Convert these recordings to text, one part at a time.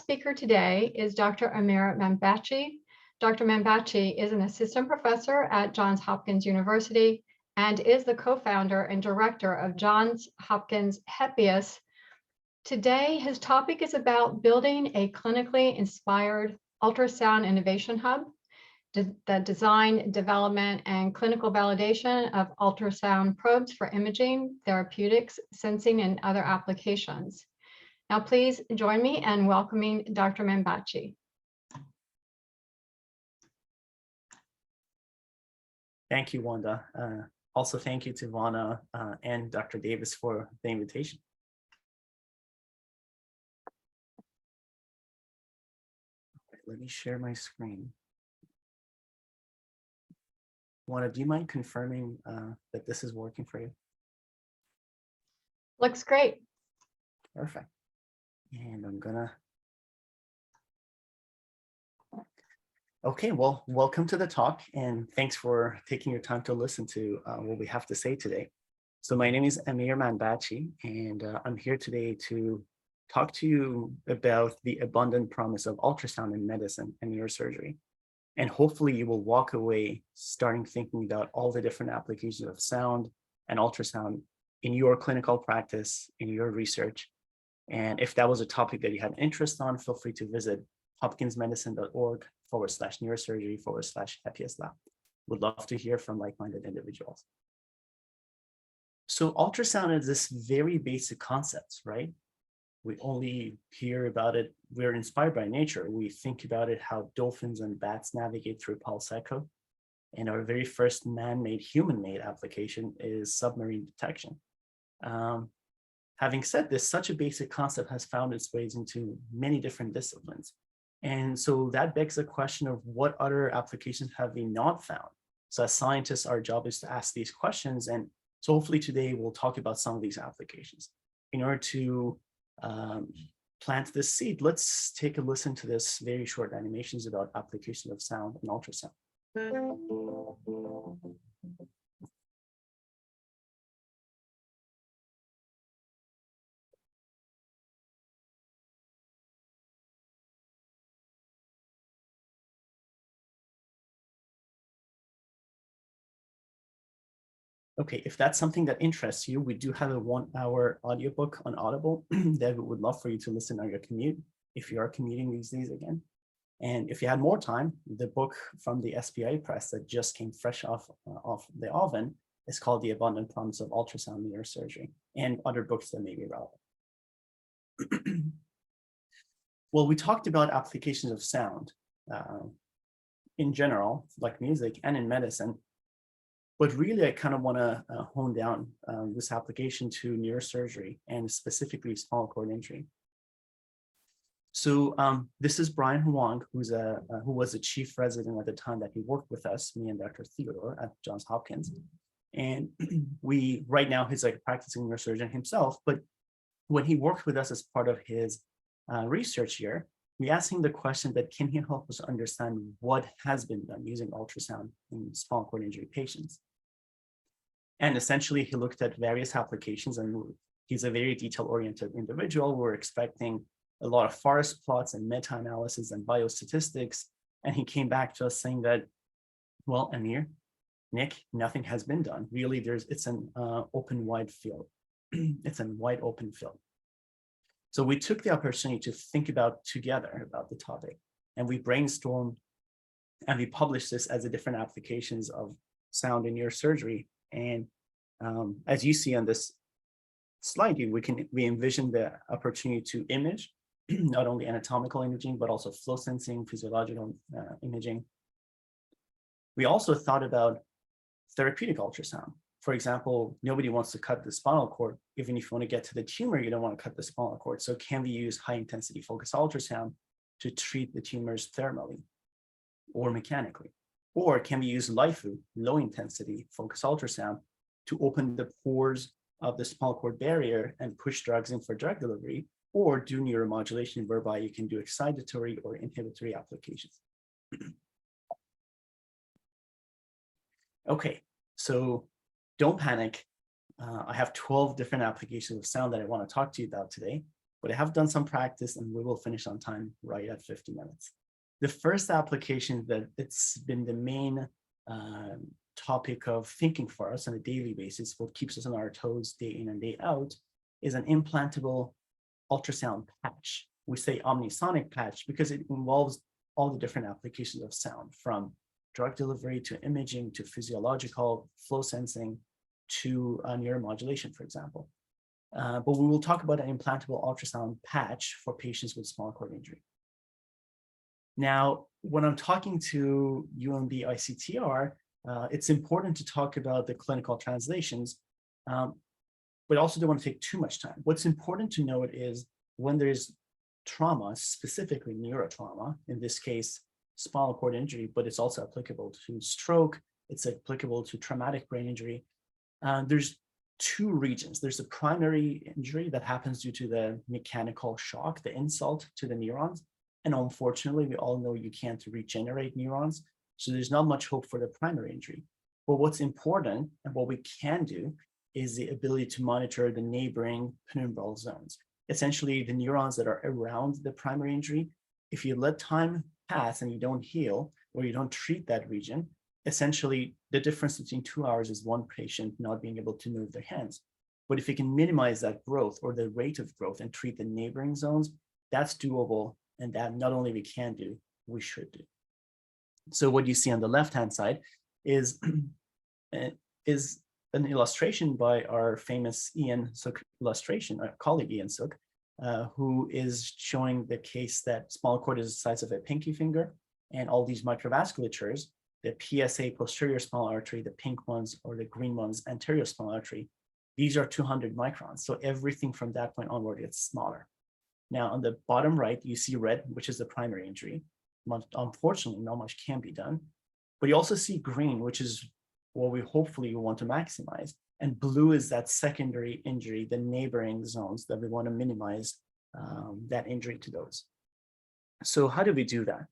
guest speaker today is Dr. Amir Mambachi. Dr. Mambachi is an assistant professor at Johns Hopkins University and is the co-founder and director of Johns Hopkins HEPIAS. Today, his topic is about building a clinically inspired ultrasound innovation hub, the design, development, and clinical validation of ultrasound probes for imaging, therapeutics, sensing, and other applications. Now, please join me in welcoming Dr. Mambachi. Thank you, Wanda. Also, thank you to Vana and Dr. Davis for the invitation. Let me share my screen. Wanda, do you mind confirming that this is working for you? Looks great. Perfect. And I'm gonna. Okay, well, welcome to the talk, and thanks for taking your time to listen to what we have to say today. So my name is Amir Mambachi, and I'm here today to talk to you about the abundant promise of ultrasound in medicine and neurosurgery. And hopefully you will walk away starting thinking about all the different applications of sound and ultrasound in your clinical practice, in your research. And if that was a topic that you had interest on, feel free to visit hopkinsmedicine.org/neurosurgery/HEPIAS lab. Would love to hear from like-minded individuals. So ultrasound is this very basic concept, right? We only hear about it. We're inspired by nature. We think about it, how dolphins and bats navigate through pulse echo. And our very first man-made, human-made application is submarine detection. Having said this, such a basic concept has found its ways into many different disciplines. And so that begs the question of what other applications have we not found? So as scientists, our job is to ask these questions. And so hopefully today we'll talk about some of these applications. In order to plant this seed, let's take a listen to this very short animations about application of sound and ultrasound. Okay, if that's something that interests you, we do have a 1-hour audiobook on Audible that we would love for you to listen on your commute, if you are commuting these days again. And if you had more time, the book from the SPI press that just came fresh off the oven is called The Abundant Promise of Ultrasound Neurosurgery, and other books that may be relevant. Well, we talked about applications of sound in general, like music, and in medicine. But really, I kind of want to hone down this application to neurosurgery and specifically spinal cord injury. So this is Brian Huang, who was the chief resident at the time that he worked with us, me and Dr. Theodore at Johns Hopkins. And right now, he's like a practicing neurosurgeon himself. But when he worked with us as part of his research year, we asked him the question that can he help us understand what has been done using ultrasound in spinal cord injury patients. And essentially, he looked at various applications, and he's a very detail-oriented individual. We're expecting a lot of forest plots and meta-analysis and biostatistics. And he came back to us saying that, well, Amir, Nick, nothing has been done. Really, it's an open, wide field. It's a wide open field. So we took the opportunity to think together about the topic, and we brainstormed, and we published this as the different applications of sound in neurosurgery. And as you see on this slide, we envision the opportunity to image, not only anatomical imaging, but also flow sensing, physiological imaging. We also thought about therapeutic ultrasound. For example, nobody wants to cut the spinal cord. Even if you want to get to the tumor, you don't want to cut the spinal cord. So can we use high intensity focused ultrasound to treat the tumors thermally or mechanically? Or can we use LIFU, low intensity focused ultrasound, to open the pores of the spinal cord barrier and push drugs in for drug delivery, or do neuromodulation whereby you can do excitatory or inhibitory applications? Okay, so don't panic. I have 12 different applications of sound that I want to talk to you about today. but I have done some practice and we will finish on time right at 50 minutes. The first application that it's been the main topic of thinking for us on a daily basis, what keeps us on our toes day in and day out, is an implantable ultrasound patch. We say omnisonic patch because it involves all the different applications of sound, from drug delivery to imaging to physiological flow sensing to neuromodulation, for example. But we will talk about an implantable ultrasound patch for patients with spinal cord injury. Now, when I'm talking to UMB ICTR, it's important to talk about the clinical translations, but also don't want to take too much time. What's important to note is when there's trauma, specifically neurotrauma, in this case, spinal cord injury, but it's also applicable to stroke, it's applicable to traumatic brain injury. There's two regions. There's a primary injury that happens due to the mechanical shock, the insult to the neurons. And unfortunately, we all know you can't regenerate neurons. So there's not much hope for the primary injury. But what's important and what we can do is the ability to monitor the neighboring penumbral zones. Essentially, the neurons that are around the primary injury, if you let time pass and you don't heal or you don't treat that region, essentially the difference between 2 hours is one patient not being able to move their hands. But if you can minimize that growth or the rate of growth and treat the neighboring zones, that's doable. And that not only we can do, we should do. So what you see on the left-hand side is an illustration by our famous Ian Sook illustration, our colleague Ian Sook, who is showing the case that spinal cord is the size of a pinky finger, and all these microvasculatures, the PSA posterior spinal artery, the pink ones, or the green ones, anterior spinal artery, these are 200 microns. So everything from that point onward gets smaller. Now, on the bottom right, you see red, which is the primary injury. Unfortunately, not much can be done. But you also see green, which is what we hopefully want to maximize. And blue is that secondary injury, the neighboring zones that we want to minimize that injury to those. So how do we do that?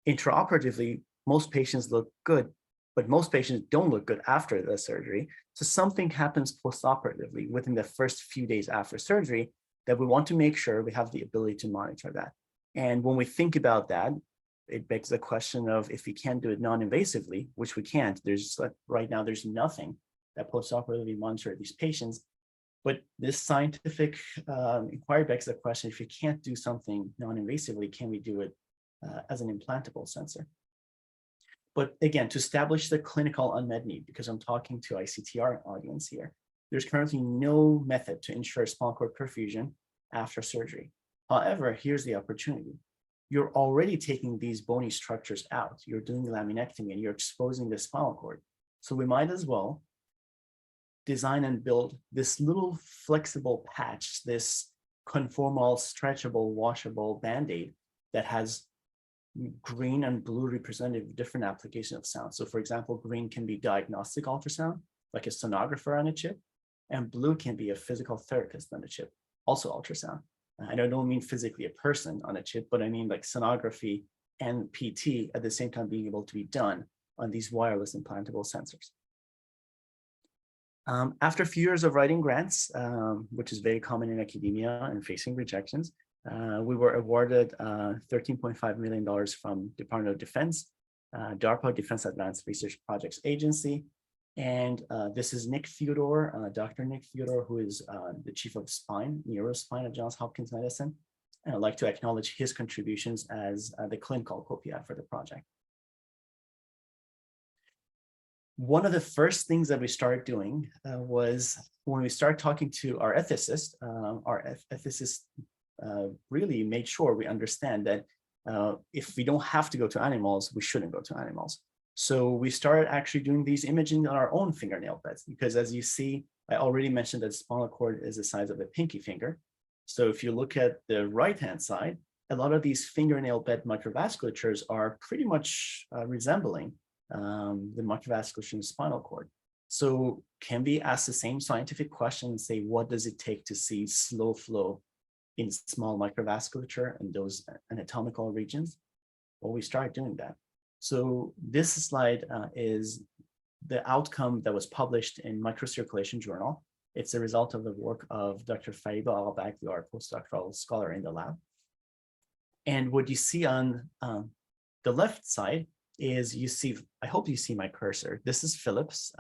Intraoperatively, most patients look good, but most patients don't look good after the surgery. So something happens postoperatively within the first few days after surgery that we want to make sure we have the ability to monitor that. And when we think about that, it begs the question of if we can't do it non-invasively, which we can't, there's like right now, there's nothing that postoperatively monitor these patients. But this scientific inquiry begs the question, if you can't do something non-invasively, can we do it as an implantable sensor? But again, to establish the clinical unmet need, because I'm talking to ICTR audience here, there's currently no method to ensure spinal cord perfusion after surgery. However, here's the opportunity. You're already taking these bony structures out. You're doing laminectomy and you're exposing the spinal cord. So we might as well design and build this little flexible patch, this conformal, stretchable, washable Band-Aid that has green and blue representative different applications of sound. So for example, green can be diagnostic ultrasound, like a sonographer on a chip, and blue can be a physical therapist on a chip, also ultrasound. I don't mean physically a person on a chip, but I mean like sonography and PT at the same time being able to be done on these wireless implantable sensors. After a few years of writing grants, which is very common in academia and facing rejections, we were awarded $13.5 million from Department of Defense, DARPA, Defense Advanced Research Projects Agency. And this is Nick Theodore, Dr. Nick Theodore, who is the chief of spine, neurospine at Johns Hopkins Medicine. And I'd like to acknowledge his contributions as the clinical co-PI for the project. One of the first things that we started doing was when we started talking to our ethicist, really made sure we understand that if we don't have to go to animals, we shouldn't go to animals. So we started actually doing these imaging on our own fingernail beds, because as you see, I already mentioned that spinal cord is the size of a pinky finger. So if you look at the right-hand side, a lot of these fingernail bed microvasculatures are pretty much resembling the microvasculature in the spinal cord. So can we ask the same scientific question and say, what does it take to see slow flow in small microvasculature in those anatomical regions? Well, we started doing that. So this slide is the outcome that was published in Microcirculation Journal. It's a result of the work of Dr. Faiba Al-Bakli, our postdoctoral scholar in the lab. And what you see on the left side is you see, I hope you see my cursor. This is Philips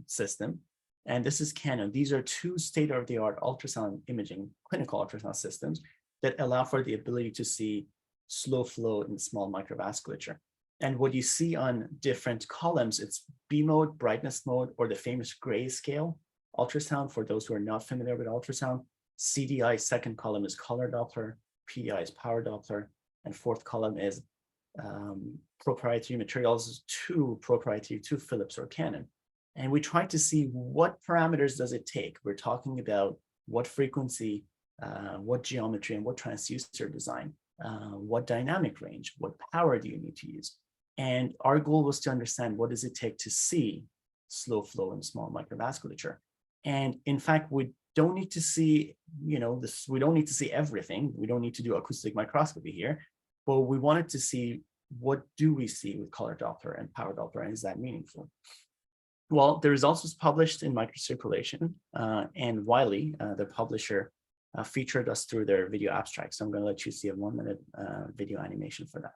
system, and this is Canon. These are two state-of-the-art ultrasound imaging, clinical ultrasound systems that allow for the ability to see slow flow in small microvasculature. And what you see on different columns, it's B mode, brightness mode, or the famous grayscale ultrasound for those who are not familiar with ultrasound. CDI, second column is color Doppler, PDI is power Doppler, and fourth column is proprietary materials to Philips or Canon. And we try to see what parameters does it take. We're talking about what frequency, what geometry, and what transducer design, what dynamic range, what power do you need to use? And our goal was to understand what does it take to see slow flow in small microvasculature. And in fact, we don't need to see, we don't need to see everything. We don't need to do acoustic microscopy here, but we wanted to see what do we see with color Doppler and power Doppler, and is that meaningful? Well, the results was published in Microcirculation, and Wiley, the publisher, featured us through their video abstract. So I'm going to let you see a 1-minute video animation for that.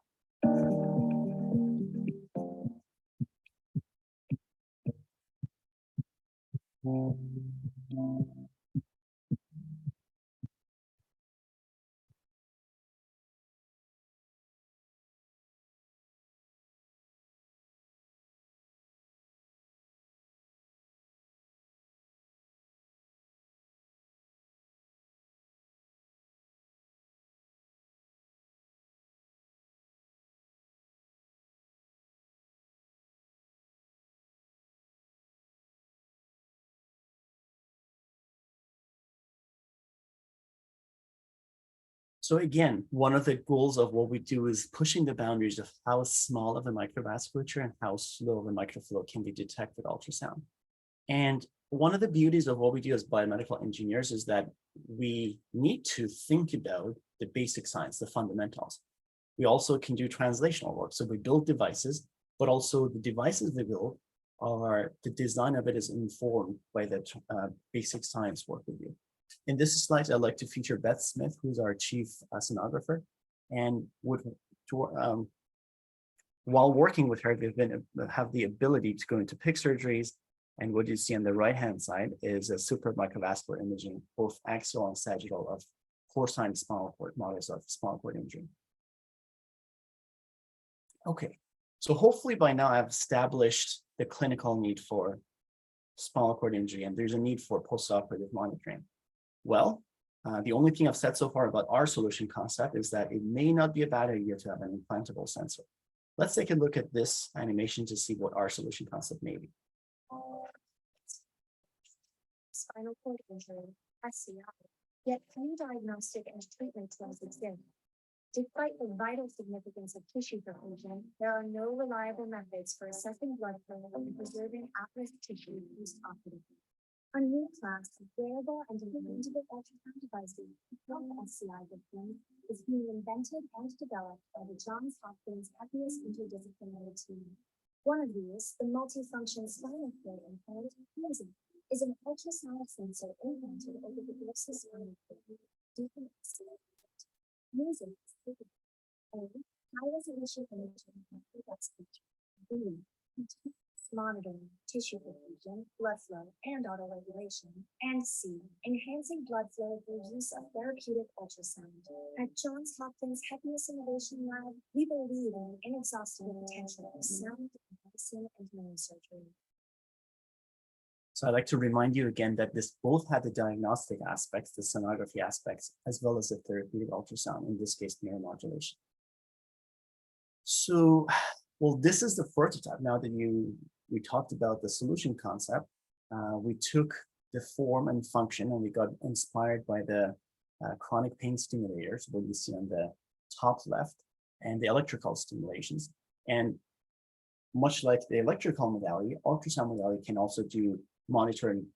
So again, one of the goals of what we do is pushing the boundaries of how small of a microvasculature and how slow of a microflow can be detected with ultrasound. And one of the beauties of what we do as biomedical engineers is that we need to think about the basic science, the fundamentals. We also can do translational work. So we build devices, but also the devices we build are, the design of it is informed by the basic science work we do. In this slide, I'd like to feature Beth Smith, who's our chief sonographer. And while working with her, we've have the ability to go into PICC surgeries. And what you see on the right-hand side is a super microvascular imaging, both axial and sagittal, of porcine spinal cord models of spinal cord injury. Okay, so hopefully by now I've established the clinical need for spinal cord injury, and there's a need for postoperative monitoring. Well, the only thing I've said so far about our solution concept is that it may not be a bad idea to have an implantable sensor. Let's take a look at this animation to see what our solution concept may be. Spinal cord injury, SCI, yet few diagnostic and treatment tools exist. Despite the vital significance of tissue perfusion, there are no reliable methods for assessing blood flow and preserving at-risk tissue post-operatively. A new class of wearable and implantable ultrasound devices to help SCI victims is being invented and developed by the Johns Hopkins Heaviest Interdisciplinary Team. One of these, the multifunction spinal cord implant, is an ultrasonic sensor implanted over the dorsal spinal cord, deepening SCI. Music is taken. A high-resolution imaging of the vasculature. B, monitoring tissue perfusion, blood flow, and autoregulation. And C, enhancing blood flow through use of therapeutic ultrasound. At Johns Hopkins Heaviest Innovation Lab, we believe in the inexhaustible potential of sound medicine and neurosurgery. So I'd like to remind you again that this both had the diagnostic aspects, the sonography aspects, as well as the therapeutic ultrasound, in this case, neuromodulation. So, well, this is the prototype. Now that we talked about the solution concept, we took the form and function, and we got inspired by the chronic pain stimulators, what you see on the top left, and the electrical stimulations. And much like the electrical modality, ultrasound modality can also do monitoring.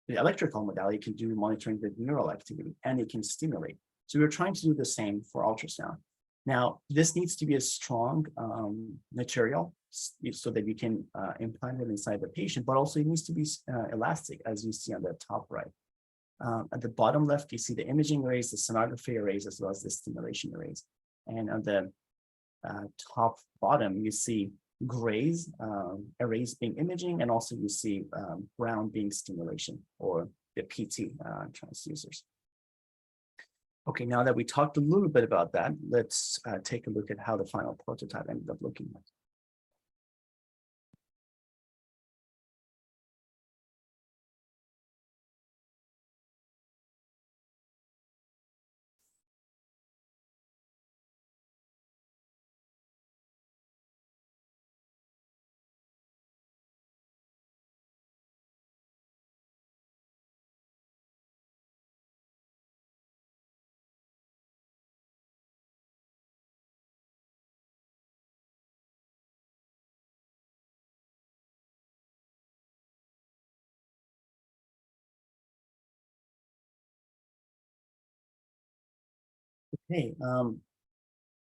The electrical modality can do monitoring the neural activity, and it can stimulate. So we're trying to do the same for ultrasound. Now, this needs to be a strong material, so that you can implant it inside the patient, but also it needs to be elastic, as you see on the top right. At the bottom left, you see the imaging arrays, the sonography arrays, as well as the stimulation arrays. And on the top bottom, you see grays arrays being imaging, and also you see brown being stimulation, or the PT transducers. Okay, now that we talked a little bit about that, let's take a look at how the final prototype ended up looking like. Okay,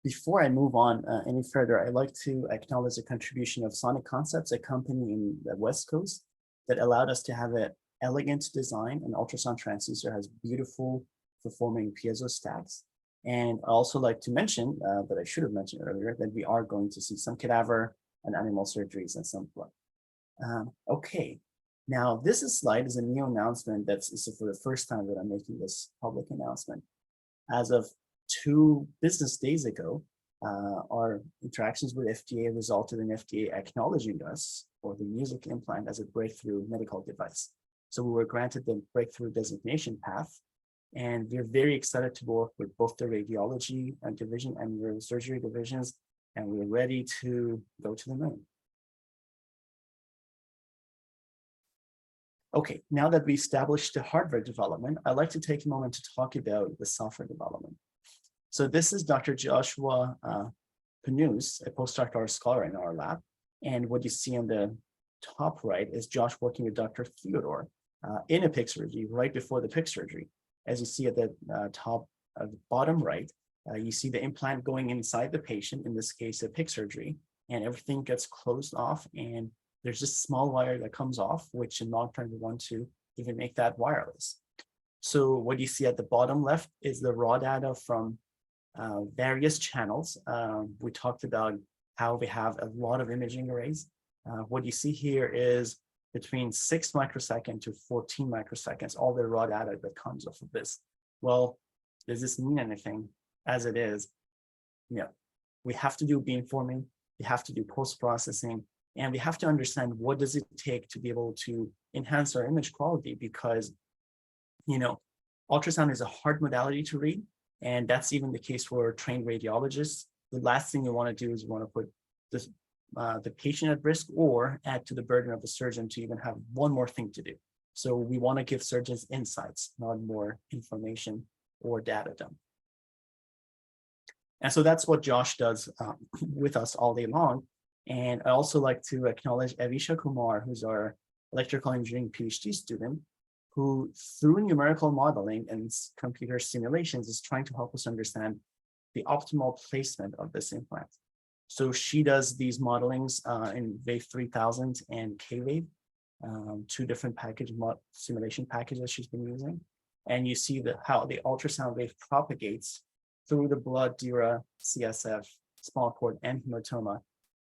before I move on any further, I'd like to acknowledge the contribution of Sonic Concepts, a company in the West Coast that allowed us to have an elegant design. An ultrasound transducer has beautiful performing piezo stacks. And I also like to mention, that I should have mentioned earlier, that we are going to see some cadaver and animal surgeries and some blood. Okay, now this slide is a new announcement that's for the first time that I'm making this public announcement. As of 2 business days ago, our interactions with FDA resulted in FDA acknowledging us for the music implant as a breakthrough medical device. So we were granted the breakthrough designation path, and we're very excited to work with both the radiology division and neurosurgery divisions, and we're ready to go to the moon. Okay, now that we established the hardware development, I'd like to take a moment to talk about the software development. So this is Dr. Joshua Panus, a postdoctoral scholar in our lab. And what you see on the top right is Josh working with Dr. Theodore in a PIC surgery right before the PIC surgery. As you see at the top of the bottom right, you see the implant going inside the patient, in this case, a PIC surgery, and everything gets closed off, and there's this small wire that comes off, which in long term we want to even make that wireless. So what you see at the bottom left is the raw data from various channels. We talked about how we have a lot of imaging arrays. What you see here is between 6 microseconds to 14 microseconds, all the raw data that comes off of this. Well, does this mean anything? As it is, we have to do beamforming, we have to do post-processing, and we have to understand what does it take to be able to enhance our image quality, because, ultrasound is a hard modality to read. And that's even the case for trained radiologists. The last thing you want to do is you want to put this, the patient at risk, or add to the burden of the surgeon to even have one more thing to do. So we want to give surgeons insights, not more information or data dump. And so that's what Josh does with us all day long. And I also like to acknowledge Avisha Kumar, who's our electrical engineering PhD student, who through numerical modeling and computer simulations is trying to help us understand the optimal placement of this implant. So she does these modelings in Wave 3000 and K-Wave, 2 different simulation packages she's been using. And you see how the ultrasound wave propagates through the blood, dura, CSF, small cord, and hematoma.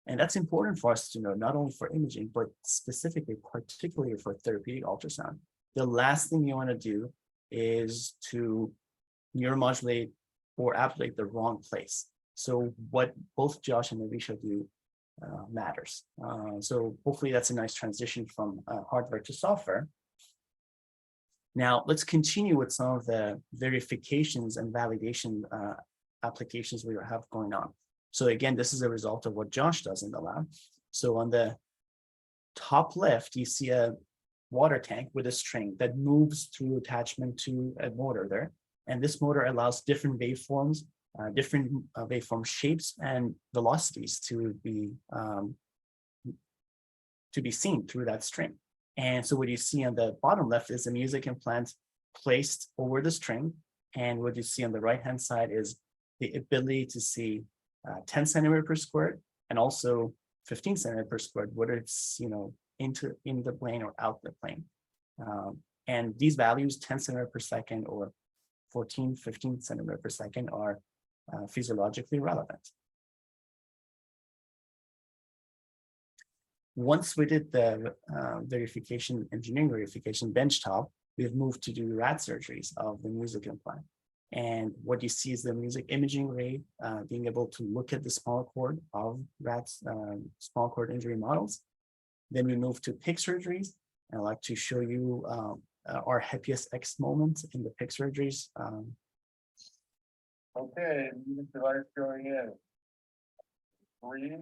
And that's important for us to know, not only for imaging, but specifically, particularly for therapeutic ultrasound. The last thing you want to do is to neuromodulate or ablate the wrong place. So what both Josh and Avisha do matters. So hopefully that's a nice transition from hardware to software. Now let's continue with some of the verifications and validation applications we have going on. So again, this is a result of what Josh does in the lab. So on the top left, you see a water tank with a string that moves through attachment to a motor there. And this motor allows different waveforms, waveform shapes and velocities to be seen through that string. And so what you see on the bottom left is a music implant placed over the string. And what you see on the right-hand side is the ability to see 10 centimeter per square, and also 15 centimeter per square, whether it's, in the plane or out the plane. And these values, 10 centimeter per second or 14, 15 centimeter per second, are physiologically relevant. Once we did the engineering verification benchtop, we've moved to do rad surgeries of the music implant. And what you see is the music imaging ray, being able to look at the spinal cord of rats, spinal cord injury models. Then we move to PIC surgeries. And I'd like to show you our happiest X moments in the PIC surgeries. Okay, music device going in. 3,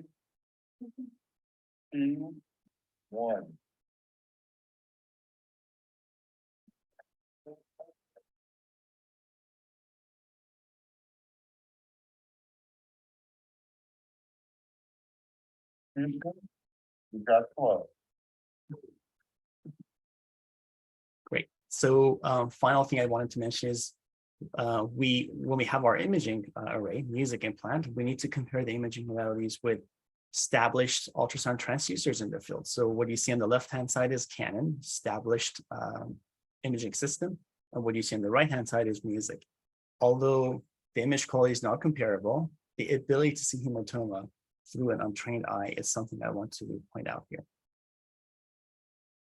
2, 1. Houston, you got flow. Great. So final thing I wanted to mention is when we have our imaging array, music implant, we need to compare the imaging modalities with established ultrasound transducers in the field. So what you see on the left-hand side is Canon, established imaging system. And what you see on the right-hand side is music. Although the image quality is not comparable, the ability to see hematoma through an untrained eye is something I want to point out here.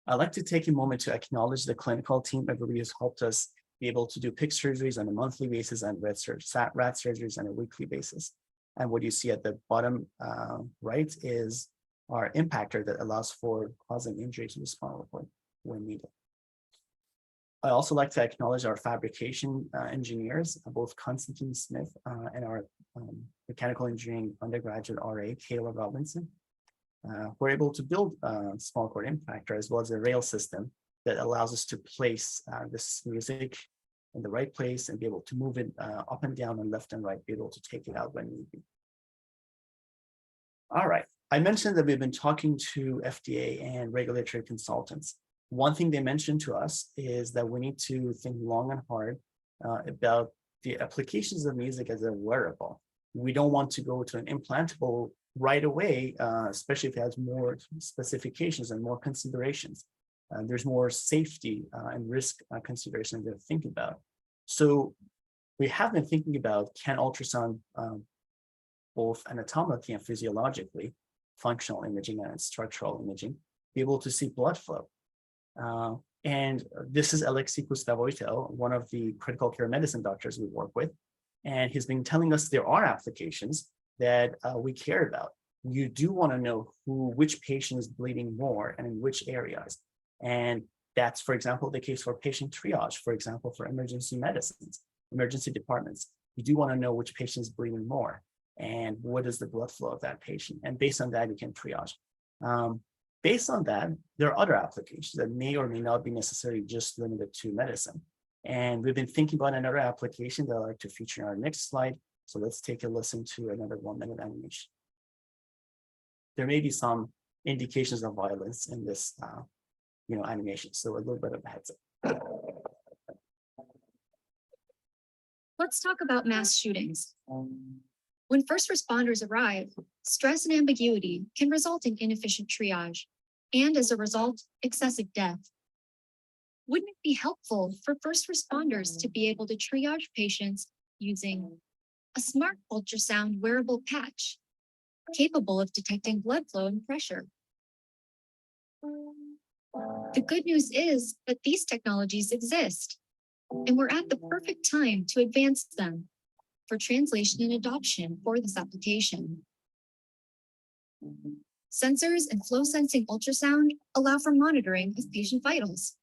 I'd like to take a moment to acknowledge the clinical team that really has helped us be able to do PIC surgeries on a monthly basis and rad surgeries on a weekly basis. And what you see at the bottom right is our impactor that allows for causing injury to the spinal cord when needed. I also like to acknowledge our fabrication engineers, both Constantine Smith and our mechanical engineering undergraduate RA, Kayla Robinson. We're able to build a spinal cord impactor as well as a rail system that allows us to place this music in the right place and be able to move it up and down and left and right, be able to take it out when need be. All right, I mentioned that we've been talking to FDA and regulatory consultants. One thing they mentioned to us is that we need to think long and hard about the applications of music as a wearable. We don't want to go to an implantable right away, especially if it has more specifications and more considerations. There's more safety and risk considerations to think about. So we have been thinking about, can ultrasound, both anatomically and physiologically, functional imaging and structural imaging, be able to see blood flow? And this is Alexei Kustavoitel, one of the critical care medicine doctors we work with. And he's been telling us there are applications that we care about. You do want to know which patient is bleeding more and in which areas. And that's, for example, the case for patient triage, for example, for emergency medicines, emergency departments. You do want to know which patient is bleeding more and what is the blood flow of that patient. And based on that, you can triage. Based on that, there are other applications that may or may not be necessarily just limited to medicine. And we've been thinking about another application that I'd like to feature in our next slide. So let's take a listen to another 1-minute animation. There may be some indications of violence in this animation. So a little bit of a heads up. Let's talk about mass shootings. When first responders arrive, stress and ambiguity can result in inefficient triage, and as a result, excessive death. Wouldn't it be helpful for first responders to be able to triage patients using a smart ultrasound wearable patch, capable of detecting blood flow and pressure? The good news is that these technologies exist, and we're at the perfect time to advance them for translation and adoption for this application. Sensors and flow sensing ultrasound allow for monitoring of patient vitals.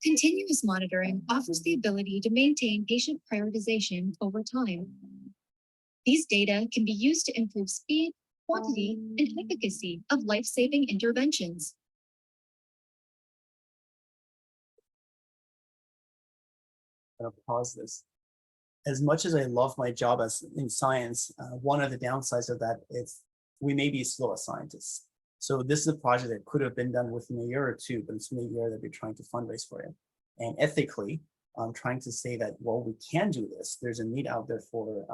Continuous monitoring offers the ability to maintain patient prioritization over time. These data can be used to improve speed, quantity, and efficacy of life-saving interventions. I'll pause this. As much as I love my job in science, one of the downsides of that is we may be slow as scientists. So this is a project that could have been done within a year or two, but it's been a year that we're trying to fundraise for it. And ethically, I'm trying to say that, well, we can do this. There's a need out there for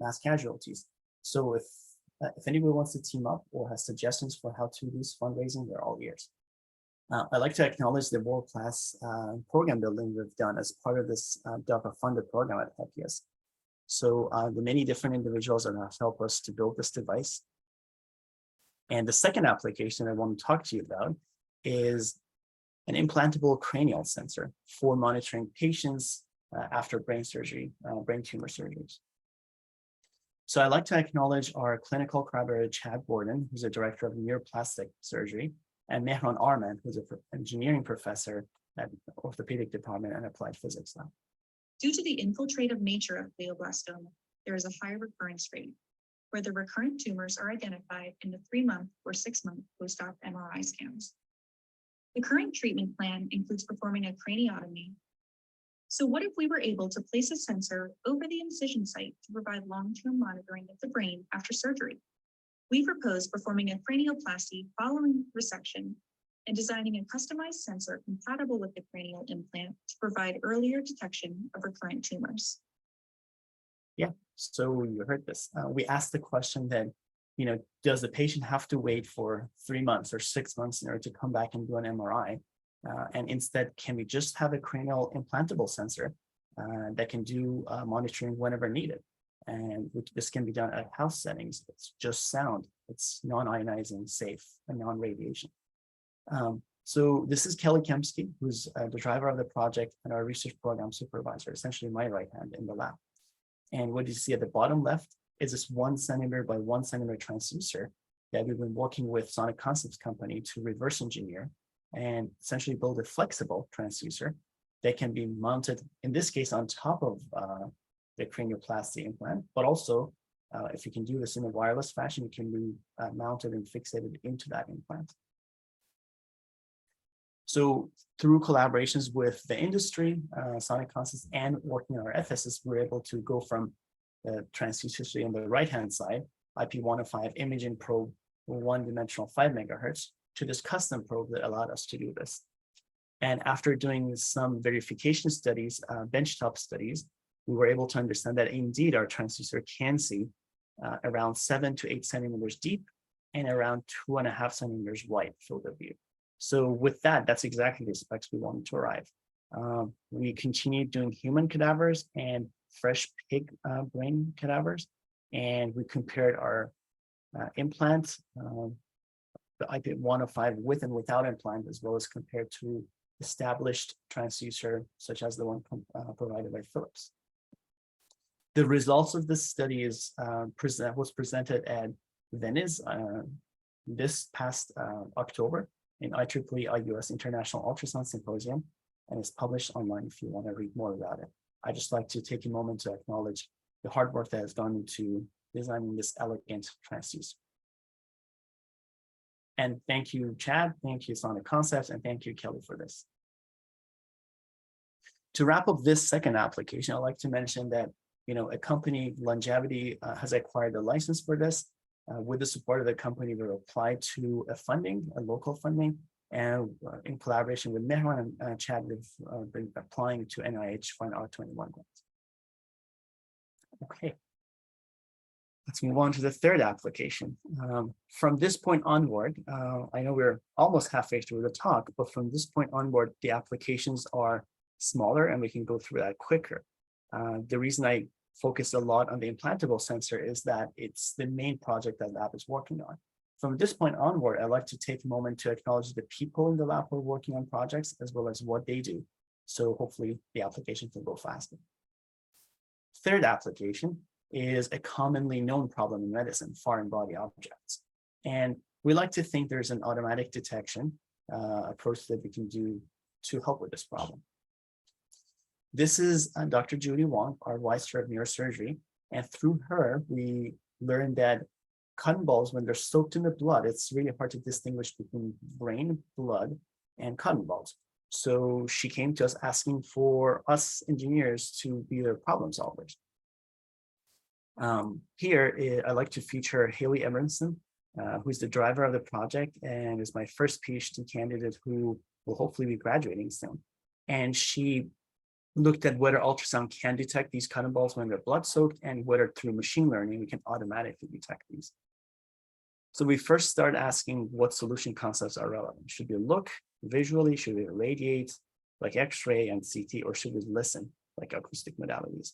mass casualties. So if If anybody wants to team up or has suggestions for how to do this fundraising, they're all ears. I'd like to acknowledge the world-class program building we've done as part of this DARPA-funded program at FPS. So the many different individuals that have helped us to build this device. And the second application I want to talk to you about is an implantable cranial sensor for monitoring patients after brain surgery, brain tumor surgeries. So I'd like to acknowledge our clinical collaborator, Chad Gordon, who's a director of neuroplastic surgery, and Mehran Arman, who's an engineering professor at the orthopedic department and applied physics lab. Due to the infiltrative nature of glioblastoma, there is a high recurrence rate, where the recurrent tumors are identified in the 3-month or 6-month post-op MRI scans. The current treatment plan includes performing a craniotomy. So what if we were able to place a sensor over the incision site to provide long-term monitoring of the brain after surgery? We propose performing a cranioplasty following resection and designing a customized sensor compatible with the cranial implant to provide earlier detection of recurrent tumors. Yeah, so you heard this. We asked the question that, does the patient have to wait for 3 months or 6 months in order to come back and do an MRI? And instead, can we just have a cranial implantable sensor that can do monitoring whenever needed? And this can be done at house settings. It's just sound. It's non-ionizing, safe, and non-radiation. So this is Kelly Kempsky, who's the driver of the project and our research program supervisor, essentially my right hand in the lab. And what you see at the bottom left is this 1 centimeter by 1 centimeter transducer that we've been working with Sonic Concepts company to reverse engineer and essentially build a flexible transducer that can be mounted, in this case, on top of the cranioplasty implant, but also if you can do this in a wireless fashion, it can be mounted and fixated into that implant. So through collaborations with the industry, Sonic Concepts, and working on our FSS, we're able to go from the transducer on the right-hand side, IP105 imaging probe, 1-dimensional 5 megahertz, to this custom probe that allowed us to do this. And after doing some verification studies, benchtop studies, we were able to understand that indeed our transducer can see around 7 to 8 centimeters deep and around 2.5 centimeters wide field of view. So with that, that's exactly the specs we wanted to arrive. We continued doing human cadavers and fresh pig brain cadavers, and we compared our implant, the IP105 with and without implant, as well as compared to established transducer, such as the one provided by Philips. The results of this study was presented at Venice this past October in IEEE IUS International Ultrasound Symposium, and it's published online if you want to read more about it. I'd just like to take a moment to acknowledge the hard work that has gone into designing this elegant transducer. And thank you, Chad, thank you, Sonic Concepts, and thank you, Kelly, for this. To wrap up this second application, I'd like to mention that a company, Longevity, has acquired a license for this. With the support of the company, we applied to a local funding, and in collaboration with Mehran and Chad, we've been applying to NIH for an R21 grant. Okay, let's move on to the third application. From this point onward, I know we're almost halfway through the talk, but from this point onward, the applications are smaller and we can go through that quicker. The reason I focus a lot on the implantable sensor is that it's the main project that lab is working on. From this point onward, I'd like to take a moment to acknowledge the people in the lab who are working on projects as well as what they do. So hopefully the application can go faster. Third application is a commonly known problem in medicine, foreign body objects. And we like to think there's an automatic detection approach that we can do to help with this problem. This is Dr. Judy Wong, our Vice Chair of Neurosurgery. And through her, we learned that cotton balls, when they're soaked in the blood, it's really hard to distinguish between brain, blood, and cotton balls. So she came to us asking for us engineers to be their problem solvers. Here, I'd like to feature Haley Emerson, who's the driver of the project and is my first PhD candidate who will hopefully be graduating soon. And she looked at whether ultrasound can detect these cotton balls when they're blood soaked and whether through machine learning we can automatically detect these. So we first start asking what solution concepts are relevant. Should we look visually? Should we radiate like X-ray and CT, or should we listen like acoustic modalities?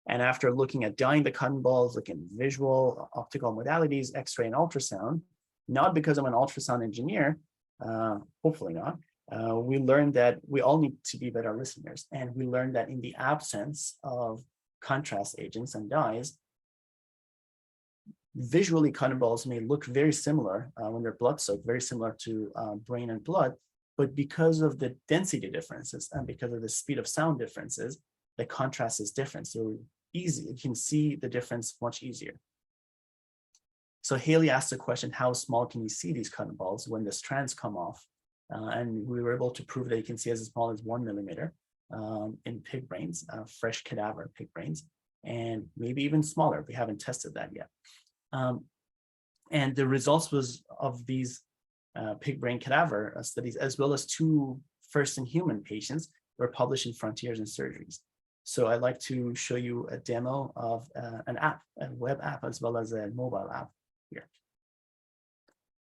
And after looking at dyeing the cotton balls, looking at visual, optical modalities, X-ray and ultrasound, not because I'm an ultrasound engineer, hopefully not, we learned that we all need to be better listeners. And we learned that in the absence of contrast agents and dyes, visually cotton balls may look very similar when they're blood soaked, very similar to brain and blood, but because of the density differences and because of the speed of sound differences, the contrast is different. So you can see the difference much easier. So Haley asked the question, how small can you see these cotton balls when the strands come off? And we were able to prove that you can see as small as 1 millimeter in pig brains, fresh cadaver pig brains, and maybe even smaller. We haven't tested that yet. And the results of these pig brain cadaver studies, as well as 2 first-in-human patients, were published in Frontiers in Surgeries. So I'd like to show you a demo of an app, a web app, as well as a mobile app here.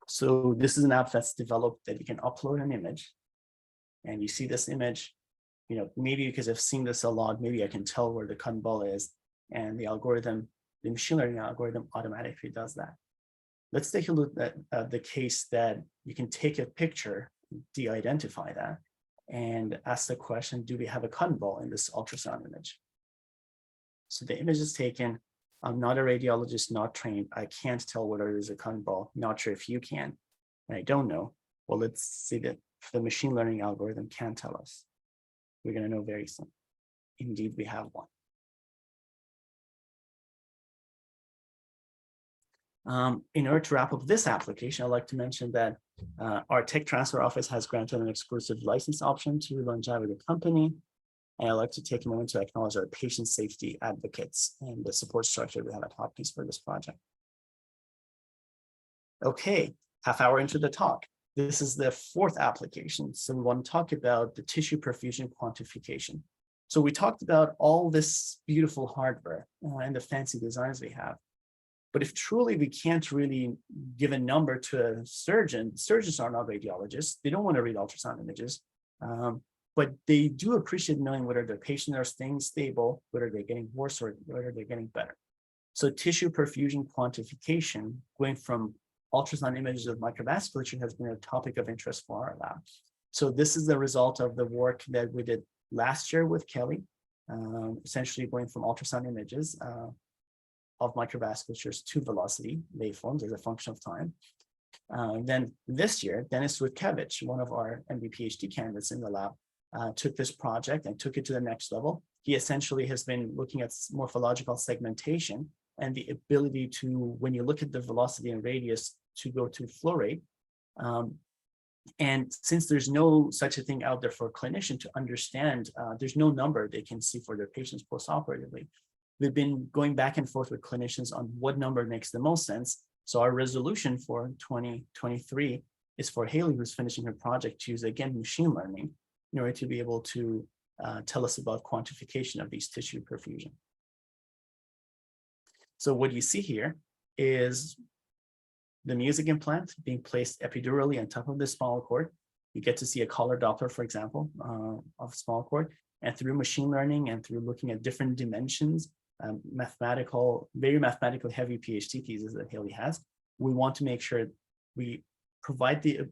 So this is an app that's developed that you can upload an image, and you see this image, maybe because I've seen this a lot, maybe I can tell where the cotton ball is, and the algorithm, the machine learning algorithm automatically does that. Let's take a look at the case that you can take a picture, de-identify that, and ask the question, do we have a cotton ball in this ultrasound image? So the image is taken. I'm not a radiologist, not trained. I can't tell whether it is a cotton ball. Not sure if you can, and I don't know. Well, let's see that the machine learning algorithm can tell us. We're going to know very soon. Indeed, we have one. In order to wrap up this application, I'd like to mention that our tech transfer office has granted an exclusive license option to Longevity Company. And I'd like to take a moment to acknowledge our patient safety advocates and the support structure we have at Hopkins for this project. Okay, half hour into the talk. This is the 4th application. So we want to talk about the tissue perfusion quantification. So we talked about all this beautiful hardware and the fancy designs we have. But if truly we can't really give a number to a surgeon, surgeons are not radiologists. They don't want to read ultrasound images, but they do appreciate knowing whether their patients are staying stable, whether they're getting worse or whether they're getting better. So tissue perfusion quantification, going from ultrasound images of microvasculature, has been a topic of interest for our lab. So this is the result of the work that we did last year with Kelly, essentially going from ultrasound images of microvasculatures to velocity waveforms as a function of time. Then this year, Dennis Rutkevich, one of our MD PhD candidates in the lab, took this project and took it to the next level. He essentially has been looking at morphological segmentation and the ability to, when you look at the velocity and radius, to go to flow rate. And since there's no such a thing out there for a clinician to understand, there's no number they can see for their patients postoperatively. We've been going back and forth with clinicians on what number makes the most sense. So our resolution for 2023 is for Haley, who's finishing her project, to use, again, machine learning in order to be able to tell us about quantification of these tissue perfusion. So what you see here is the music implant being placed epidurally on top of the spinal cord. You get to see a color Doppler, for example, of spinal cord. And through machine learning and through looking at different dimensions, very mathematically heavy PhD thesis that Haley has, we want to make sure we provide the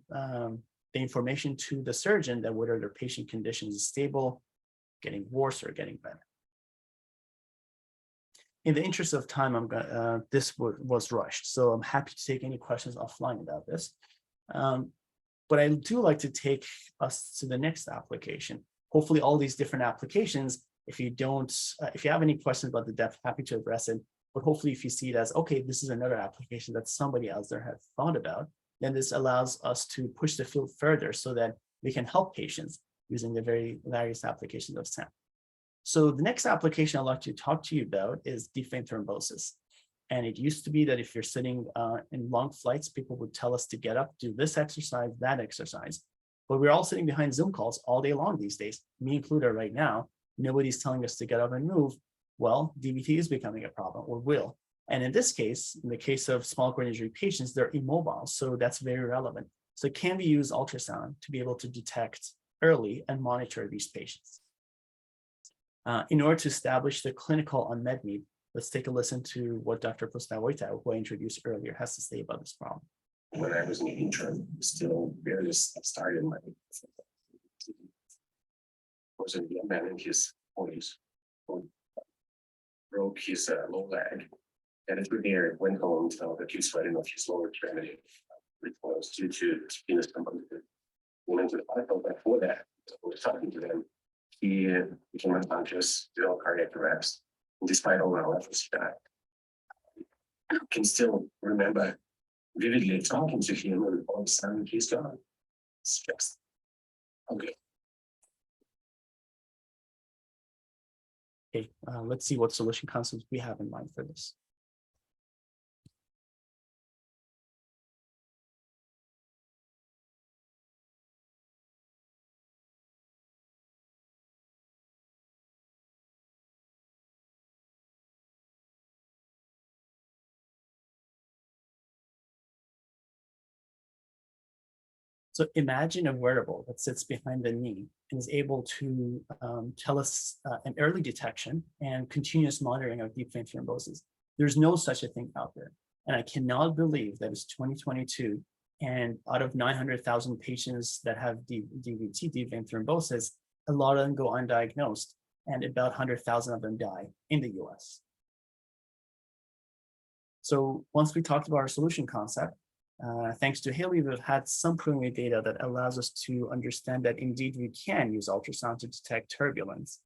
information to the surgeon that whether their patient condition is stable, getting worse, or getting better. In the interest of time, this was rushed, so I'm happy to take any questions offline about this. But I do like to take us to the next application. Hopefully all these different applications, if you have any questions about the depth, happy to address it. But hopefully if you see it as, okay, this is another application that somebody else there has thought about, then this allows us to push the field further so that we can help patients using the very various applications of SAM. So the next application I'd like to talk to you about is deep vein thrombosis. And it used to be that if you're sitting in long flights, people would tell us to get up, do this exercise, that exercise. But we're all sitting behind Zoom calls all day long these days, me included right now. Nobody's telling us to get up and move. Well, DVT is becoming a problem, or will. And in this case, in the case of spinal cord injury patients, they're immobile. So that's very relevant. So can we use ultrasound to be able to detect early and monitor these patients? In order to establish the clinical unmet need, let's take a listen to what Dr. Postavoita, who I introduced earlier, has to say about this problem. When I was an intern, still barely started my was a young man in his 40s who broke his lower leg, and it there went home to tell the acute swelling of his lower extremity, which was due to venous thrombosis. Went into the hospital before that. So I was talking to them. He became unconscious, did all cardiac arrest. And despite all our efforts, that I can still remember vividly talking to him, and all of a sudden he's gone. It's just okay. Okay, let's see what solution concepts we have in mind for this. So imagine a wearable that sits behind the knee and is able to tell us an early detection and continuous monitoring of deep vein thrombosis. There's no such a thing out there. And I cannot believe that it's 2022 and out of 900,000 patients that have DVT, deep vein thrombosis, a lot of them go undiagnosed and about 100,000 of them die in the US. So once we talked about our solution concept, thanks to Haley, we've had some preliminary data that allows us to understand that indeed we can use ultrasound to detect turbulence.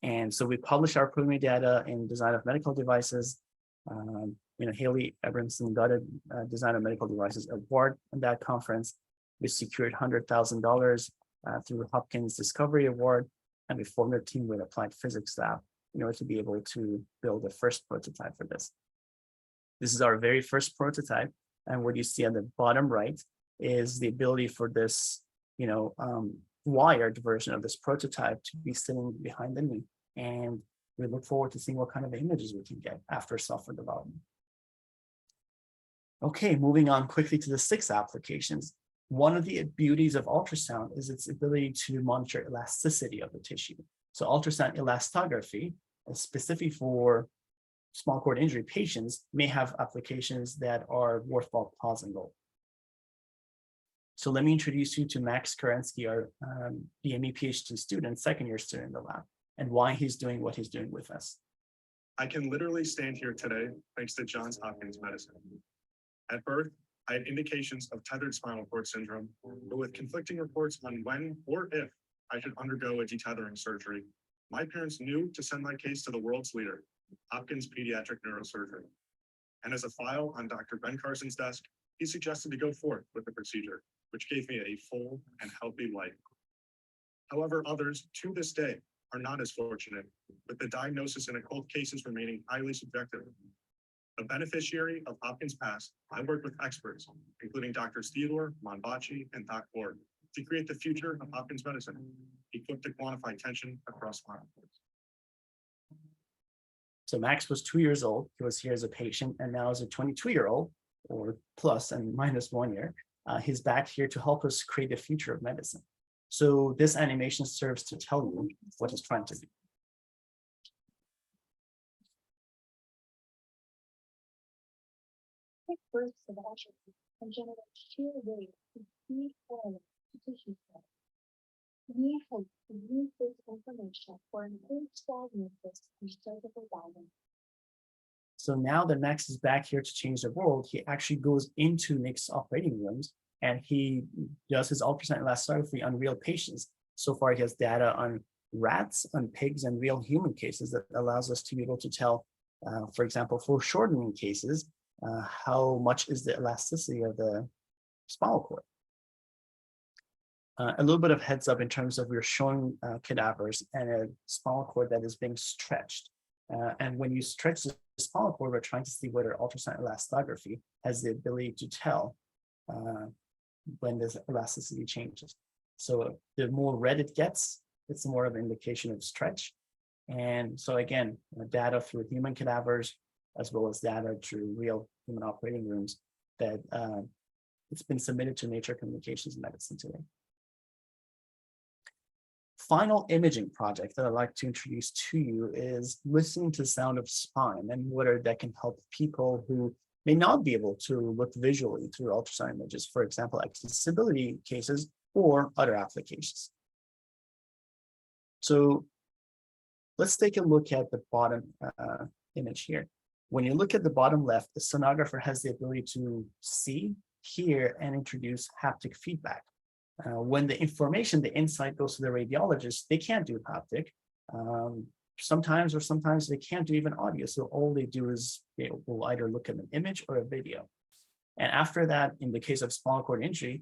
And so we published our preliminary data in Design of Medical Devices. Haley Abramson got a Design of Medical Devices award in that conference. We secured $100,000 through the Hopkins Discovery Award, and we formed a team with applied physics staff in order to be able to build the first prototype for this. This is our very first prototype, and what you see on the bottom right is the ability for this, wired version of this prototype to be sitting behind the knee. And we look forward to seeing what kind of images we can get after software development. Okay, moving on quickly to the 6 applications. One of the beauties of ultrasound is its ability to monitor elasticity of the tissue. So ultrasound elastography is specific for spinal cord injury patients may have applications that are worthwhile pausing on. So let me introduce you to Max Kerensky, our DME PhD student, second-year student in the lab, and why he's doing what he's doing with us. I can literally stand here today thanks to Johns Hopkins Medicine. At birth, I had indications of tethered spinal cord syndrome, but with conflicting reports on when or if I should undergo a detethering surgery, my parents knew to send my case to the world's leader, Hopkins Pediatric Neurosurgery. And as a file on Dr. Ben Carson's desk, he suggested to go forth with the procedure, which gave me a full and healthy life. However, others to this day are not as fortunate, with the diagnosis in occult cases remaining highly subjective. A beneficiary of Hopkins Pass, I worked with experts, including Drs. Theodore, Monbacci, and Doc Ford, to create the future of Hopkins medicine, equipped to quantify tension across spinal cords. So Max was 2 years old. He was here as a patient, and now as a 22-year-old, or plus and minus 1 year, he's back here to help us create the future of medicine. So this animation serves to tell you what he's trying to do. Quick bursts of atrophy can generate sheer waves of huge oil to tissue cells. We hope to use this information for improved diagnosis and surgical guidance. So now that Max is back here to change the world, he actually goes into Nick's operating rooms and he does his ultrasound elastography on real patients. So far, he has data on rats, on pigs, and real human cases that allows us to be able to tell, for example, for shortening cases, how much is the elasticity of the spinal cord. A little bit of heads up in terms of we're showing cadavers and a spinal cord that is being stretched. And when you stretch the spinal cord, we're trying to see whether ultrasound elastography has the ability to tell when this elasticity changes. So the more red it gets, it's more of an indication of stretch. And so again, data through human cadavers, as well as data through real human operating rooms that it's been submitted to Nature Communications Medicine today. Final imaging project that I'd like to introduce to you is listening to the sound of spine and whether that can help people who may not be able to look visually through ultrasound images, for example, accessibility cases or other applications. So let's take a look at the bottom image here. When you look at the bottom left, the sonographer has the ability to see, hear, and introduce haptic feedback. When the information, the insight goes to the radiologist, they can't do haptic. Sometimes they can't do even audio. So all they do is they will either look at an image or a video. And after that, in the case of spinal cord injury,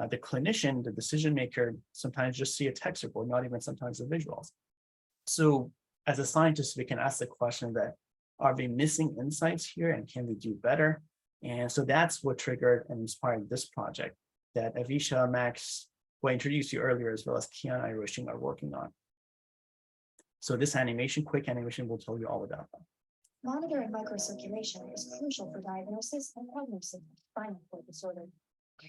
the clinician, the decision maker, sometimes just see a text report, not even sometimes the visuals. So as a scientist, we can ask the question that, are we missing insights here and can we do better? And so that's what triggered and inspired this project that Avisha, Max, who I introduced you earlier, as well as Kian and Roshing are working on. So this animation, quick animation, will tell you all about that. Monitoring microcirculation is crucial for diagnosis and prognosis of spinal cord disorder.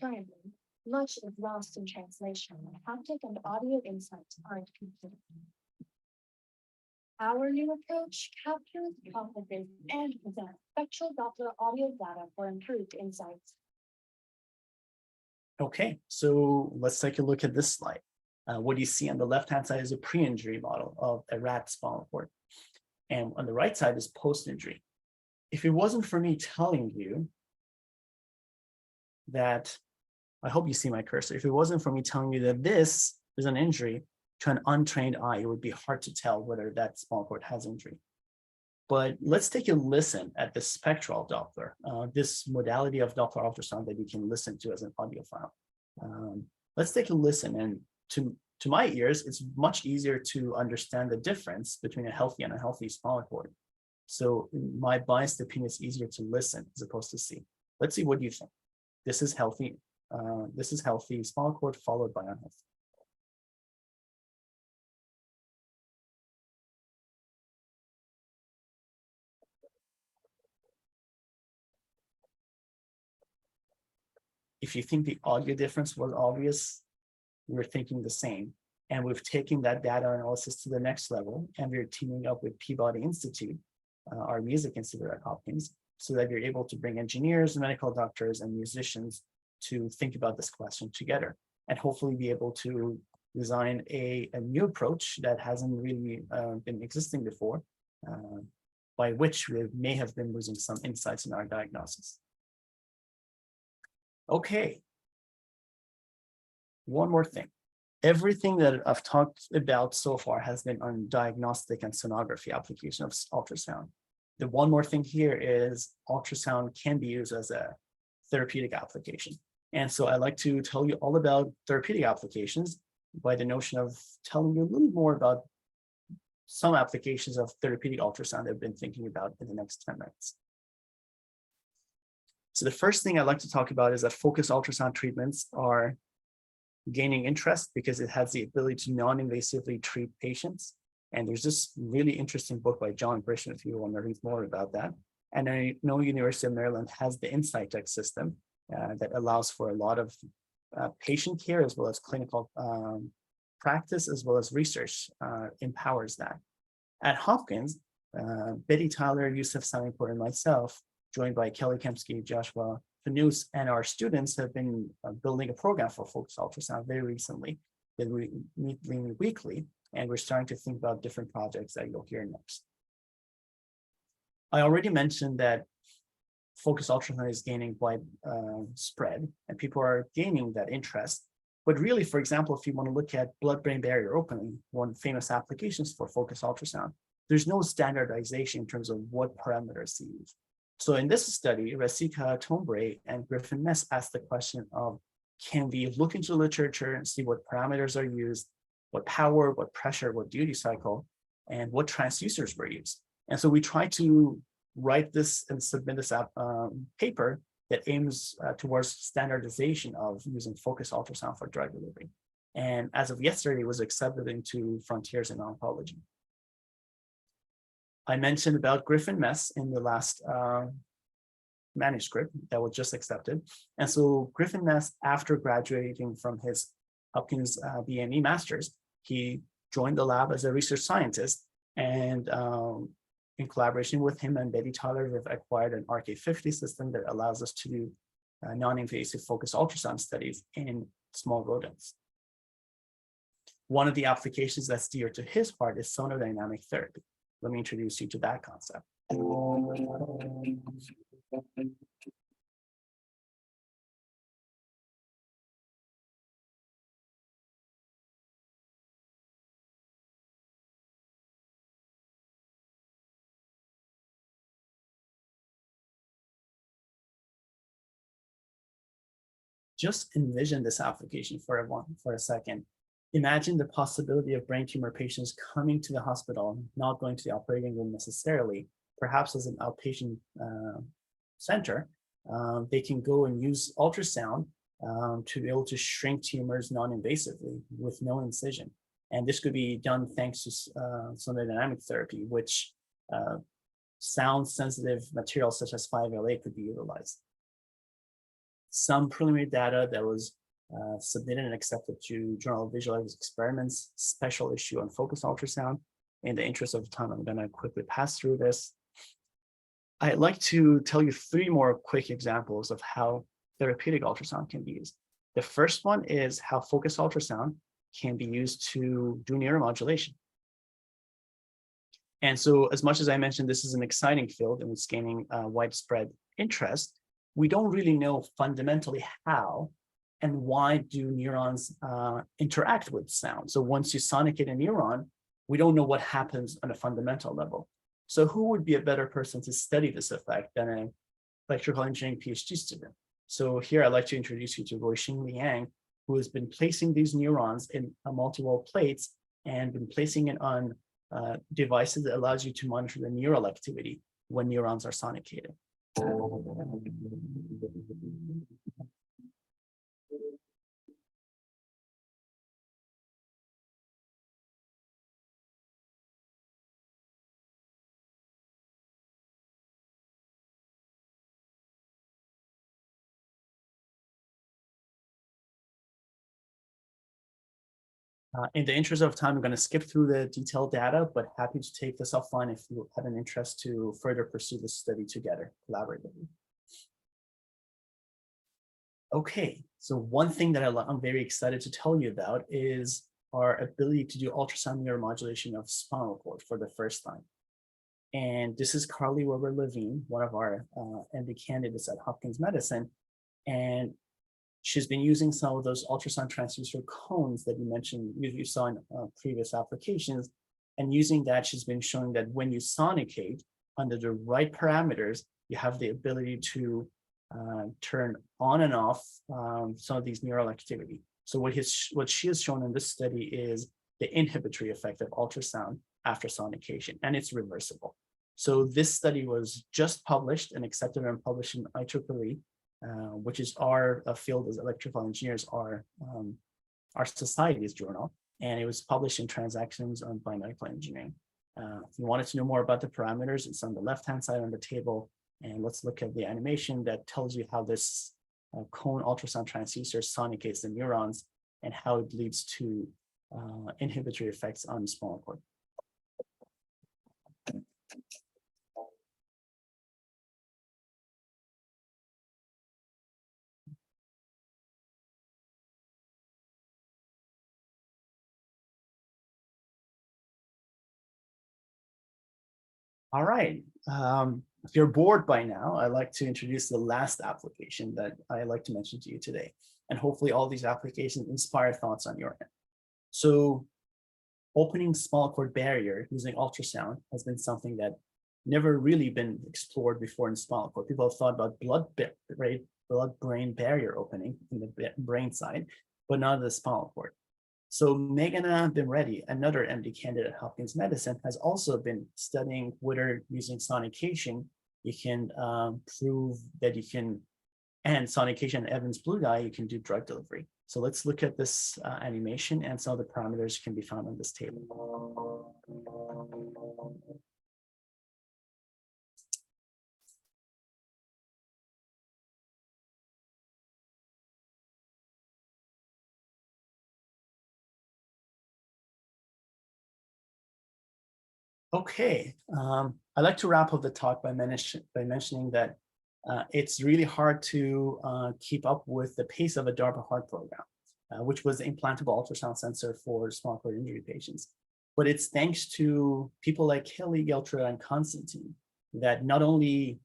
Currently, much is lost in translation when haptic and audio insights aren't complete. Our new approach captures, compensates, and presents spectral Doppler audio data for improved insights. Okay, so let's take a look at this slide. What you see on the left-hand side is a pre-injury model of a rat spinal cord. And on the right side is post-injury. If it wasn't for me telling you that, I hope you see my cursor. If it wasn't for me telling you that this is an injury to an untrained eye, it would be hard to tell whether that spinal cord has injury. But let's take a listen at the spectral Doppler, this modality of Doppler ultrasound that you can listen to as an audio file. Let's take a listen, and to my ears, it's much easier to understand the difference between a healthy and unhealthy spinal cord. So my biased opinion is easier to listen as opposed to see. Let's see what you think. This is healthy. This is healthy spinal cord followed by unhealthy. If you think the audio difference was obvious, we're thinking the same. And we've taken that data analysis to the next level, and we're teaming up with Peabody Institute, our music institute at Hopkins, so that you're able to bring engineers, medical doctors, and musicians to think about this question together, and hopefully be able to design a new approach that hasn't really been existing before, by which we may have been losing some insights in our diagnosis. Okay. One more thing. Everything that I've talked about so far has been on diagnostic and sonography application of ultrasound. The one more thing here is ultrasound can be used as a therapeutic application. And so I'd like to tell you all about therapeutic applications by the notion of telling you a little more about some applications of therapeutic ultrasound that I've been thinking about in the next 10 minutes. So the first thing I'd like to talk about is that focused ultrasound treatments are gaining interest because it has the ability to non-invasively treat patients. And there's this really interesting book by John Grisham, if you want to read more about that. And I know University of Maryland has the InsightTech system that allows for a lot of patient care as well as clinical practice as well as research empowers that. At Hopkins, Betty Tyler, Yusuf Saminpour, and myself, joined by Kelly Kempsky, Joshua Fanous, and our students have been building a program for focused ultrasound very recently that we meet weekly, and we're starting to think about different projects that you'll hear next. I already mentioned that focused ultrasound is gaining wide spread, and people are gaining that interest. But really, for example, if you want to look at blood-brain barrier opening, one famous applications for focused ultrasound, there's no standardization in terms of what parameters to use. So in this study, Rasika Tombre and Griffin Mess asked the question of, can we look into literature and see what parameters are used, what power, what pressure, what duty cycle, and what transducers were used? And so we try to write this and submit this paper that aims towards standardization of using focused ultrasound for drug delivery. And as of yesterday, it was accepted into Frontiers in Oncology. I mentioned about Griffin Mess in the last manuscript that was just accepted. And so Griffin Mess, after graduating from his Hopkins BME Masters, he joined the lab as a research scientist, and in collaboration with him and Betty Tyler, we've acquired an RK50 system that allows us to do non-invasive focused ultrasound studies in small rodents. One of the applications that's dear to his heart is sonodynamic therapy. Let me introduce you to that concept. Just envision this application for a second. Imagine the possibility of brain tumor patients coming to the hospital, not going to the operating room necessarily, perhaps as an outpatient center. They can go and use ultrasound to be able to shrink tumors non-invasively with no incision. And this could be done thanks to sonodynamic therapy, which sound-sensitive materials such as 5LA could be utilized. Some preliminary data that was submitted and accepted to Journal of Visualized Experiments, special issue on focused ultrasound. In the interest of time, I'm going to quickly pass through this. I'd like to tell you 3 more quick examples of how therapeutic ultrasound can be used. The first one is how focused ultrasound can be used to do neuromodulation. And so, as much as I mentioned, this is an exciting field and it's gaining widespread interest, we don't really know fundamentally how and why do neurons interact with sound. So once you sonicate a neuron, we don't know what happens on a fundamental level. So who would be a better person to study this effect than an electrical engineering PhD student? So here I'd like to introduce you to Guoxing Liang, who has been placing these neurons in multi-wall plates and been placing it on devices that allows you to monitor the neural activity when neurons are sonicated. In the interest of time, I'm going to skip through the detailed data, but happy to take this offline if you have an interest to further pursue this study together, collaboratively. Okay, so one thing that I'm very excited to tell you about is our ability to do ultrasound neuromodulation of spinal cord for the first time. And this is Carly Weber-Levine, one of our MD candidates at Hopkins Medicine. And she's been using some of those ultrasound transducer cones that you mentioned, you saw in previous applications. And using that, she's been showing that when you sonicate under the right parameters, you have the ability to turn on and off some of these neural activity. So what she has shown in this study is the inhibitory effect of ultrasound after sonication, and it's reversible. So this study was just published and accepted and published in IEEE, which is our field as electrical engineers, our society's journal, and it was published in Transactions on Biomedical Engineering. If you wanted to know more about the parameters, it's on the left-hand side on the table, and let's look at the animation that tells you how this cone ultrasound transducer sonicates the neurons and how it leads to inhibitory effects on the spinal cord. All right. If you're bored by now, I'd like to introduce the last application that I'd like to mention to you today. And hopefully all these applications inspire thoughts on your end. So opening spinal cord barrier using ultrasound has been something that never really been explored before in spinal cord. People have thought about blood-brain barrier opening in the brain side, but not the spinal cord. So Meghana Bimreddy, another MD candidate at Hopkins Medicine, has also been studying whether using sonication, you can prove that you can, and sonication and Evans blue dye, you can do drug delivery. So let's look at this animation, and some of the parameters can be found on this table. Okay, I'd like to wrap up the talk by mentioning that it's really hard to keep up with the pace of a DARPA heart program, which was the implantable ultrasound sensor for spinal cord injury patients. But it's thanks to people like Kelly, Geltra, and Constantine that not only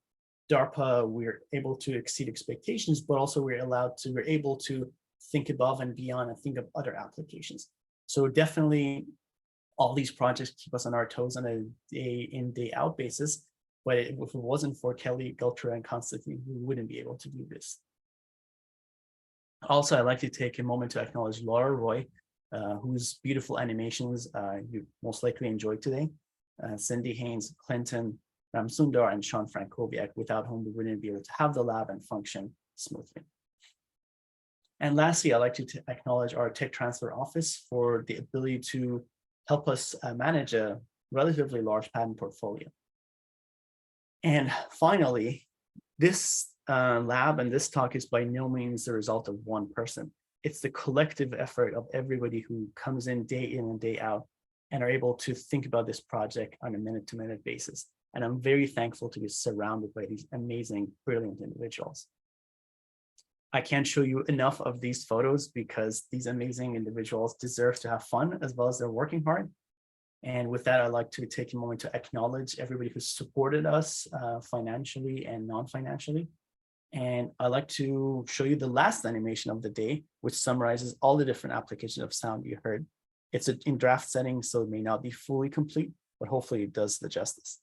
DARPA we're able to exceed expectations, but also we're able to think above and beyond and think of other applications. So definitely all these projects keep us on our toes on a day in, day out basis. But if it wasn't for Kelly, Geltra, and Constantine, we wouldn't be able to do this. Also, I'd like to take a moment to acknowledge Laura Roy, whose beautiful animations you most likely enjoyed today. Cindy Haynes, Clinton, Ramsundar, and Sean Frankowiak, without whom we wouldn't be able to have the lab and function smoothly. And lastly, I'd like to acknowledge our tech transfer office for the ability to help us manage a relatively large patent portfolio. And finally, this lab and this talk is by no means the result of one person. It's the collective effort of everybody who comes in and day out and are able to think about this project on a minute-to-minute basis. And I'm very thankful to be surrounded by these amazing, brilliant individuals. I can't show you enough of these photos because these amazing individuals deserve to have fun as well as they're working hard. And with that, I'd like to take a moment to acknowledge everybody who supported us financially and non-financially. And I'd like to show you the last animation of the day, which summarizes all the different applications of sound you heard. It's in draft setting, so it may not be fully complete, but hopefully it does the justice.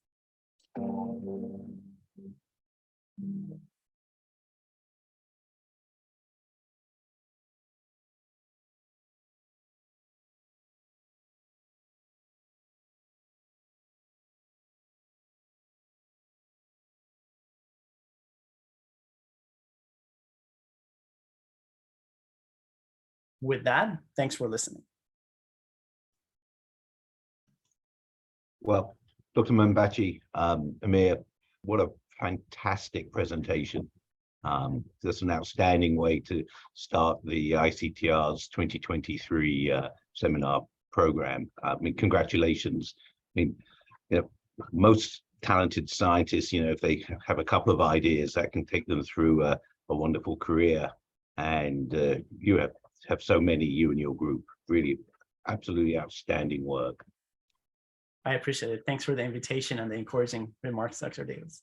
With that, thanks for listening. Well, Dr. Mambachi, Amir, what a fantastic presentation. That's an outstanding way to start the ICTR's 2023 seminar program. I mean, congratulations. I mean, you know, most talented scientists, you know, if they have a couple of ideas, that can take them through a wonderful career. And you have so many, you and your group, really absolutely outstanding work. I appreciate it. Thanks for the invitation and the encouraging remarks, Dr. Davis.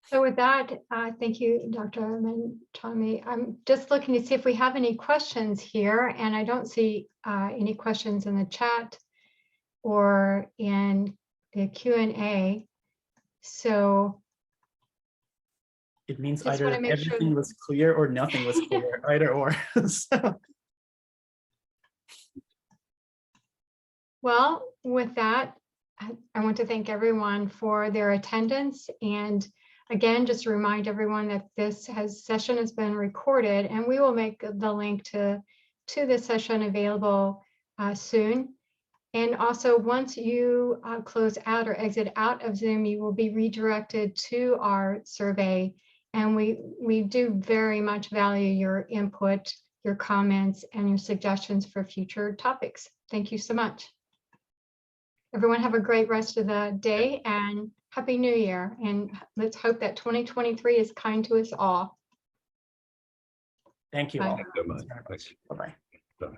So with that, thank you, Dr. Manchami. I'm just looking to see if we have any questions here, and I don't see any questions in the chat or in the Q&A. So it means just either everything was clear or nothing was clear, either or. So. Well, with that, I want to thank everyone for their attendance. And again, just to remind everyone that this session has been recorded, and we will make the link to this session available soon. And also, once you close out or exit out of Zoom, you will be redirected to our survey. And we do very much value your input, your comments, and your suggestions for future topics. Thank you so much. Everyone have a great rest of the day and Happy New Year. And let's hope that 2023 is kind to us all. Thank you Bye. all. Thank you very much. Bye-bye. Bye.